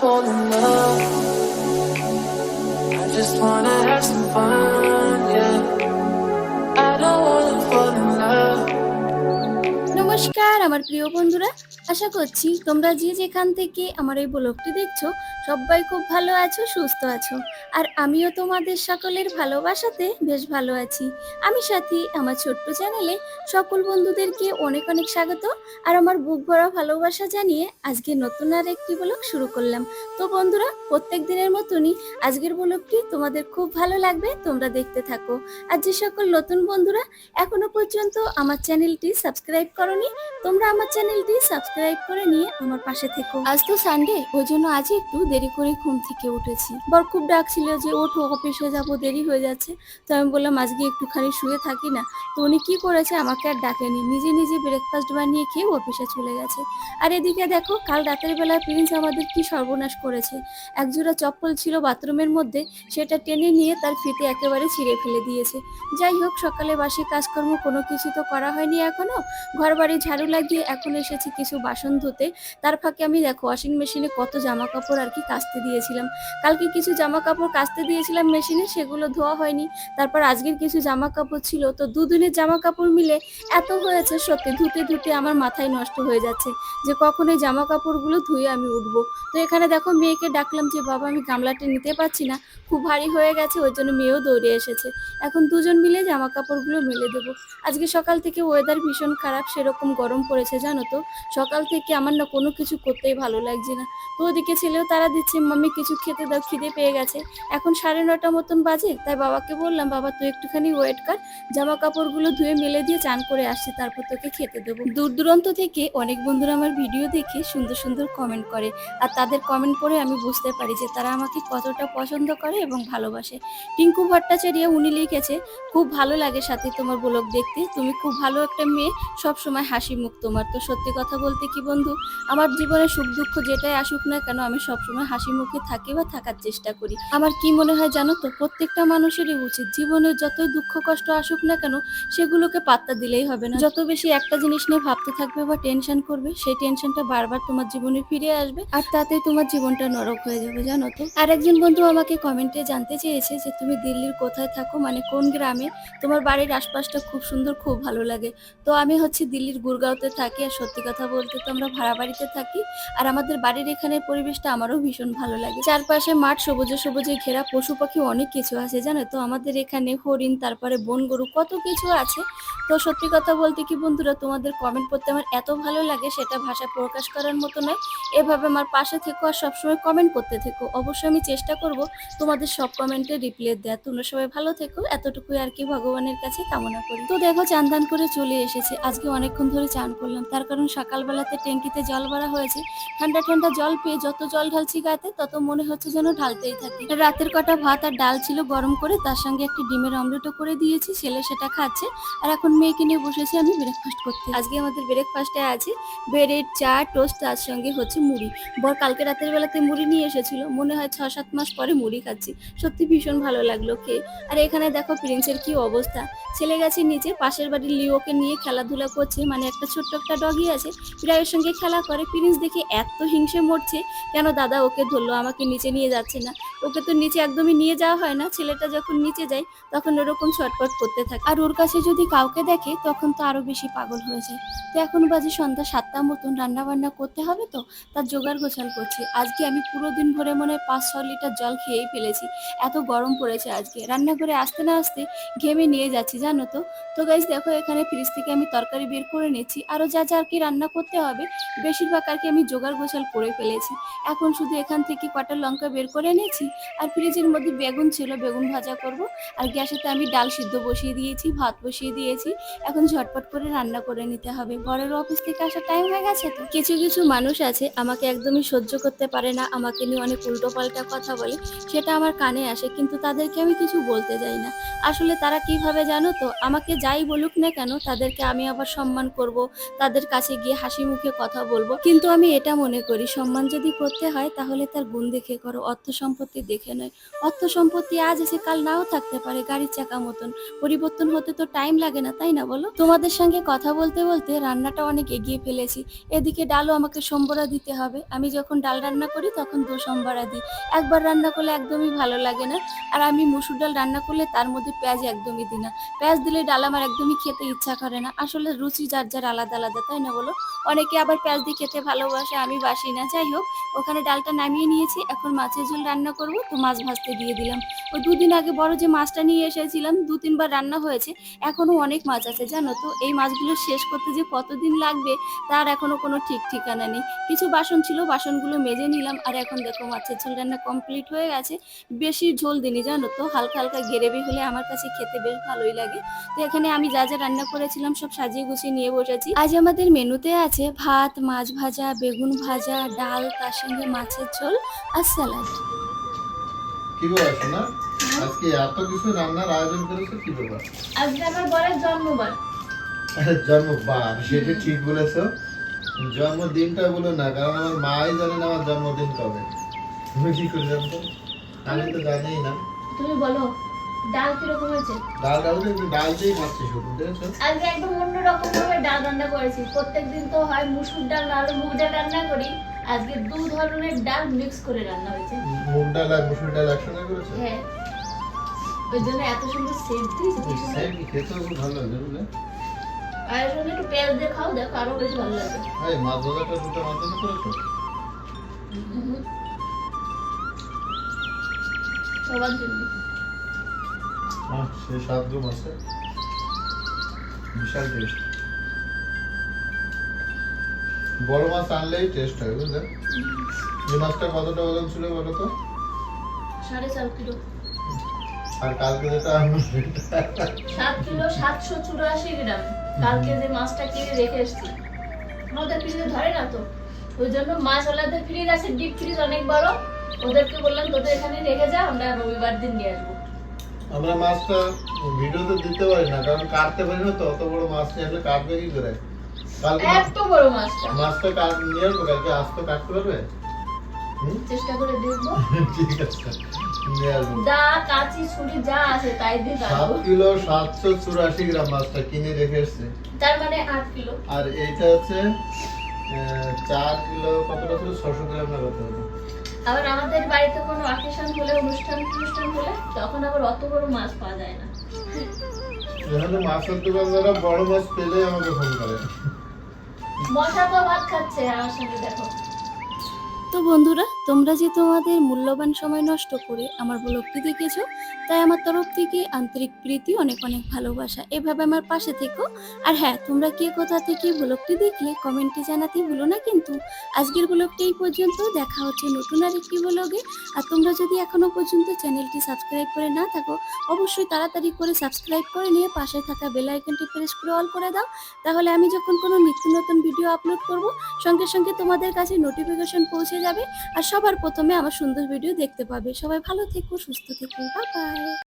fall in love. I just wanna have some fun, yeah. I don't wanna fall in love. নমস্কার আমার প্রিয় বন্ধুরা, আশা করছি তোমরা যে যেখান থেকে আমার এই ব্লগটি দেখছো সবাই খুব ভালো আছো, সুস্থ আছো। আর আমিও তোমাদের সকলের ভালোবাসাতে বেশ ভালো আছি। আমি সাথী আমার ছোট্ট চ্যানেলে সকল বন্ধুদেরকে অনেক অনেক স্বাগত আর আমার বুক ভরা ভালোবাসা জানিয়ে আজকে নতুন আর একটি ব্লগ শুরু করলাম। তো বন্ধুরা, প্রত্যেক দিনের মতনই আজকের ব্লগটি তোমাদের খুব ভালো লাগবে, তোমরা দেখতে থাকো। আর যে সকল নতুন বন্ধুরা এখনো পর্যন্ত আমার চ্যানেলটি সাবস্ক্রাইব করনি, তোমরা আমার চ্যানেলটি সাবস্ক্রাইব করে নিয়ে আমার পাশে থেকো। আজ তো সানডে, ওই জন্য আজ একটু দেরি করে ঘুম থেকে উঠেছি। বর খুব ডাকছিল যে ওঠো, অফিসে যাবো, দেরি হয়ে যাচ্ছে। তো আমি বললাম আজকে একটুখানি শুয়ে থাকি না। তো উনি কি করেছে, আমাকে আর ডাকেনি, নিজে নিজে ব্রেকফাস্ট বানিয়ে খেয়ে অফিসে চলে গেছে। আর এদিকে দেখো, কাল রাতের বেলা প্রিন্স আমাদের কি সর্বনাশ করেছে। একজোড়া চপ্পল ছিল বাথরুমের মধ্যে, সেটা টেনে নিয়ে তার ফিতে একেবারে ছিঁড়ে ফেলে দিয়েছে। যাই হোক, সকালে বাসি কাজকর্ম কোনো কিছু তো করা হয়নি এখনো। ঘর বাড়ি ঝাড়ু লাগিয়ে এখন এসেছি কিছু বাসন ধুতে। তার ফাঁকে আমি দেখো ওয়াশিং মেশিনে কত জামা কাপড় আর কি কাচতে দিয়েছিলাম। কালকে কিছু জামা কাপড় কাচতে দিয়েছিলাম মেশিনে, সেগুলো ধোয়া হয়নি। তারপর আজকের কিছু জামা কাপড় ছিল, তো দুদিনের জামা কাপড় মিলে এত হয়েছে, সত্যি ধুতে ধুতে আমার মাথায় নষ্ট হয়ে যাচ্ছে যে কখন এই জামা কাপড়গুলো ধুয়ে আমি উঠবো। তো এখানে দেখো মেয়েকে ডাকলাম যে বাবা আমি গামলাটা নিতে পারছি না, খুব ভারী হয়ে গেছে। ওই জন্য মেয়েও দৌড়ে এসেছে। এখন দুজন মিলে জামা কাপড়গুলো মেলে দেবো। আজকে সকাল থেকে ওয়েদার ভীষণ খারাপ, সেরকম গরম পড়েছে জানো তো। সকাল থেকে আমার না কোনো কিছু করতেই ভালো লাগছে না। তো ওদিকে ছেলেও তারা দিচ্ছে, মাম্মি কিছু খেতে দাও, খিদে পেয়ে গেছে। এখন 9:30 মতন বাজে, তাই বাবাকে বললাম বাবা তুই একটুখানি ওয়েট কর, জামা কাপড়গুলো ধুয়ে মেলে দিয়ে চান করে আসছি, তারপর তোকে খেতে দেবো। দূর দূরান্ত থেকে অনেক বন্ধুরা আমার ভিডিও দেখে সুন্দর সুন্দর কমেন্ট করে, আর তাদের কমেন্ট পড়ে আমি বুঝতে পারি যে তারা আমাকে কতটা পছন্দ করে এবং ভালোবাসে। টিঙ্কু ভট্টাচার্য উনি লিখেছে, খুব ভালো লাগে সাথী তোমার ব্লগ দেখতে, তুমি খুব ভালো একটা মেয়ে, সব সময় হাসি মুখ তোমার। তো সত্যি কথা বলতে কি বন্ধু, আমার জীবনে সুখ দুঃখ যেটাই আসুক না কেন আমি সবসময় হাসি মুখে থাকি বা থাকার চেষ্টা করি। আমার কি মনে হয় জানো তো, প্রত্যেকটা মানুষেরই উচিত জীবনে যতই দুঃখ কষ্ট আসুক না কেন সেগুলোকে পাত্তা দিলেই হবে না। যত বেশি একটা জিনিস নিয়ে ভাবতে থাকবে বা টেনশন করবে, সেই টেনশনটা বারবার তোমার জীবনে ফিরে আসবে, আর তাতেই তোমার জীবনটা নরক হয়ে যাবে জানো তো। আর একজন বন্ধু আমাকে কমেন্টে জানতে চেয়েছে যে তুমি দিল্লির কোথায় থাকো, মানে কোন গ্রামে, তোমার বাড়ির আশপাশটা খুব সুন্দর, খুব ভালো লাগে। তো আমি হচ্ছে দিল্লির গুরগাঁওতে থাকি, আর সত্যি কথা বলতে তো আমরা ভাড়া বাড়িতে থাকি। আর আমাদের বাড়ির এখানের পরিবেশটা আমারও ভীষণ ভালো লাগে। চারপাশে মাঠ, সবুজে সবুজে ঘেরা, পশু পাখি অনেক কিছু আছে জানো তো আমাদের এখানে, হরিণ, তারপরে বন গরু, কত কিছু আছে। তো সত্যি কথা বলতে কি বন্ধুরা, তোমাদের কমেন্ট করতে আমার এত ভালো লাগে, সেটা ভাষা প্রকাশ করার মতো নয়। এভাবে আমার পাশে থেকো আর সবসময় কমেন্ট করতে থেকো। অবশ্যই আমি চেষ্টা করব তোমাদের সব কমেন্টে রিপ্লাই দেয়া। তোমরা সবাই ভালো থেকো, এতটুকুই আর কি ভগবানের কাছে কামনা করি। তো দেখো চান দান করে চলে এসেছে, আজকে অনেকক্ষণ ধরে চান করলাম, তার কারণ সকালবেলাতে ট্যাঙ্কিতে জল ভরা হয়েছে। ঠান্ডা ঠান্ডা জল পেয়ে যত জল ঢালছি গাতে, তত মনে হচ্ছে যেন ঢালতেই থাকি। রাতের কটা ভাত আর ডাল ছিল গরম করে, তার সঙ্গে একটি ডিমের অমলেটও করে দিয়েছি, ছেলে সেটা খাচ্ছে। আর এখন মেয়েকে নিয়ে বসেছি আমি ব্রেকফাস্ট করতে। আজকে আমাদের ব্রেকফাস্টে আছে ব্রেড, চা, টোস্ট, তার সঙ্গে হচ্ছে মুড়ি। বর কালকে রাতের বেলাতে মুড়ি নিয়ে এসেছিল, মনে হয় 6-7 মাস পরে মুড়ি খাচ্ছি। সত্যি ভীষণ ভালো লাগলো খেয়ে। আর এখানে দেখো প্রিন্সের কি অবস্থা, ছেলে গেছে নিচে, পাশের বাড়ির লিওকে নিয়ে খেলাধুলা করছে, মানে একটা ছোট্ট একটা ডগি আছে, প্রায়ের সঙ্গে খেলা করে। প্রিন্স দেখে এত হিংসে মরছে, কেন দাদা ওকে ধরলো, আমাকে নিচে নিয়ে যাচ্ছে না। ওকে তো নিচে একদমই নিয়ে যাওয়া হয় না, ছেলেটা যখন নিচে যায় তখন ওরকম ছটপট করতে থাকে। আর ওর কাছে যদি কাউকে দেখে তখন তো আরো বেশি পাগল হয়ে যায়। তো এখন বাজে সন্ধ্যা 7টা মতন, রান্না বান্না করতে হবে, তো তার জোগাড় গোছাল করছি। আজকে আমি পুরো দিন ভরে মনে হয় 5-6 লিটার জল খেয়েই ফেলেছি, এত গরম পড়েছে আজকে। রান্নাঘরে আসতে না আসতে ঘেমে নিয়ে যাচ্ছি জানো তো। তো গাইস দেখো, এখানে ফ্রিজ থেকে আমি তরকারি বের করে নিচ্ছি, আরো যা যা আর কি রান্না করতে হবে বেশিরভাগ আর কি আমি জোগাড় গোছাল করে ফেলেছি। এখন শুধু এখান থেকে কটা লঙ্কা বের করে নিয়েছি, আর ফ্রিজের মধ্যে বেগুন ছিল, বেগুন ভাজা করব। আর গ্যাসেতে আমি ডাল সিদ্ধ বসিয়ে দিয়েছি, ভাত বসিয়ে দিয়েছি। এখন ঝটপট করে রান্না করে নিতে হবে, বরের অফিস থেকে আসার টাইম হয়ে গেছে। তো কিছু কিছু মানুষ আছে আমাকে একদমই সহ্য করতে পারে না, আমাকে নিয়ে অনেক উল্টো পাল্টা কথা বলে, সেটা আমার কানে আসে, কিন্তু তাদেরকে আমি কিছু বলতে যাই না। আসলে তারা কিভাবে জানো তো, আমাকে যাই বলুক না কেন তাদেরকে আমি আবার সম্মান করব, তাদের কাছে গিয়ে হাসি হাসি মুখে কথা বলবো, কিন্তু আমি এটা মনে করি সম্মান যদি করতে হয় তাহলে তার গুণ দেখে করো, অর্থ সম্পত্তি দেখে নয়। অর্থ সম্পত্তি আজ এসে কাল নাও থাকতে পারে, গাড়ির চাকা মতন পরিবর্তন হতে তো টাইম লাগে না, তাই না বলো? তোমাদের সঙ্গে কথা বলতে বলতে রান্নাটা অনেক এগিয়ে ফেলেছি। এদিকে ডালও আমাকে সম্বরা দিতে হবে। আমি যখন ডাল রান্না করি তখন 2 সম্বরা দিই। একবার রান্না করলে একদমই ভালো লাগে না। আর আমি মুসুর ডাল রান্না করলে তার মধ্যে পেঁয়াজ একদমই দিই না। পেঁয়াজ দিলে ডাল আমার একদমই খেতে ইচ্ছা করে না। আসলে রুচি যার যার আলাদা আলাদা, তাই না বলো? অনেকে আবার পেঁয়াজ দিয়ে খেতে ভালোবাসে, আমি বাসি না। যাই হোক, ওখানে ডালটা নামিয়ে নিয়েছি। এখন মাছের ঝোল রান্না করব, তো মাছ ভাজতে দিয়ে দিলাম। ওই 2 দিন আগে বড় যে মাছটা নিয়ে এসেছিলাম 2-3 বার রান্না হয়েছে। এখনো অনেক মাছ আছে জানো তো। এই মাছগুলো শেষ করতে যে কতদিন লাগবে তার এখনো কোনো ঠিক ঠিকানা নেই। কিছু বাসন ছিল, বাসনগুলো মেজে নিলাম। আর এখন দেখো মাছের ঝোল রান্না কমপ্লিট হয়ে গেছে। বেশি ঝোল দিইনি জানো তো, হালকা হালকা গ্রেভি হলে আমার কাছে খেতে বেশ ভালোই লাগে। তো এখানে আমি যা যা রান্না করেছিলাম সব সাজিয়ে গুছিয়ে নিয়ে বসেছি। আজ আমাদের মেনুতে আছে ভাত, মাছ ভাজা, বেগুন ভাজা, ডাল, তার সঙ্গে মাছের ঝোল আর স্যালাড। কি ব্যাপার শোনা, আজকে এত কিছু রান্নার আয়োজন করেছো, কি ব্যাপার? আজকে আমার বরের জন্মবার। আরে জন্মবার, সেটা ঠিক বলেছো। জন্মদিনটা বলো না, কারণ আমার মাই জানে না আমার জন্মদিন কবে। তুমি কি করে জানতো? আমি তো জানিই না। তুমি বলো ডাল কিরকম হয়েছে? ডাল ডাল দিয়েই খাচ্ছি শুধু, দেখেছো? আজকে একদম অন্যরকম ভাবে ডাল রান্না করেছি। প্রত্যেকদিন তো হয় মুসুর ডাল না হলে মুগ ডাল রান্না করি, আজকে 2 ধরনের ডাল মিক্স করে রান্না হয়েছে। মুগ ডাল আর মুসুর ডাল একসঙ্গে করেছো? হ্যাঁ, ওই জন্য এত সুন্দর সেন্ট দিয়েছে। সেই কি খেতেও খুব ভালো লাগে বুঝলে। আর এর সঙ্গে একটু পেঁয়াজ দিয়ে খাও, দেখো আরো বেশি ভালো লাগবে। এই মাছ ভাজাটা দুটো মাছ ভাজা করেছো? সবার জন্য। সেই স্বাদ গুম আছে, বিশাল টেস্ট। বড় মাছ আনলেই টেস্ট হয় বুঝলে। এই মাছটা কতটা ওজন ছিল বলো তো? 4.5 কিলো। আর কালকে যেটা আনলো 7 কিলো 784 গ্রাম। কালকে যে মাছটা কিনে রেখে এসেছি, আমাদের ফ্রিজে ধরে না তো, ওই জন্য মাছওয়ালাদের ফ্রিজ আছে, ডিপ ফ্রিজ অনেক বড়। ওদেরকে বললাম তোদের এখানে রেখে যা, আমরা রবিবার দিন নিয়ে আসবো। আমরা মাছটা ভিডিওতে দিতে পারি না, কারণ কাটতে পারি না তো। অত বড় মাছ নিয়ে আসলে কাটবে কি করে? কালকে এত বড় মাছটা মাছটা নিয়ে আসবো, কালকে আস্ত কাটতে পারবে? চেষ্টা করে দেখবো। ঠিক আছে, নিয়ে আসবো। দা কাঁচি ছুরি যা আছে তাই দিয়ে 7 কাটবো। কিলো 784 গ্রাম মাছটা কিনে রেখে এসছে। তার মানে 8 কিলো। আর এইটা হচ্ছে 4 কিলো, কতটা ছিল? 600 গ্রাম না কত হলো? আবার আমাদের বাড়িতে কোনো অকেশন হলে, অনুষ্ঠান হলে তখন আবার অত বড় মাছ পাওয়া যায় না। এখানে মাছের দোকানদাররা বড় মাছ পেলে আমাকে ফোন করে। মশা তো ভাত খাচ্ছে আমার সঙ্গে, দেখো। তো বন্ধুরা, তোমরা যে তোমাদের মূল্যবান সময় নষ্ট করে আমার ব্লগটি দেখেছো, তাই আমার তরফ থেকে আন্তরিক প্রীতি, অনেক অনেক ভালোবাসা। এভাবে আমার পাশে থেকো। আর হ্যাঁ, তোমরা কে কোথা থেকে ব্লগটি দেখলে কমেন্টে জানাতে ভুলো না কিন্তু। আজকের ব্লগটি এই পর্যন্ত, দেখা হচ্ছে নতুন আরেকটি ব্লগে। আর তোমরা যদি এখনো পর্যন্ত চ্যানেলটি সাবস্ক্রাইব করে না থাকো, অবশ্যই তাড়াতাড়ি করে সাবস্ক্রাইব করে নিয়ে পাশে থাকা বেল আইকনটি প্রেস করে অল করে দাও। তাহলে আমি যখন কোনো নিত্য নতুন ভিডিও আপলোড করব, সঙ্গে সঙ্গে তোমাদের কাছে নোটিফিকেশন পৌঁছে যাবে। আর সবার প্রথমে আমার সুন্দর ভিডিও দেখতে পাবে। সবাই ভালো থেকো, সুস্থ থেকো, বাই বাই।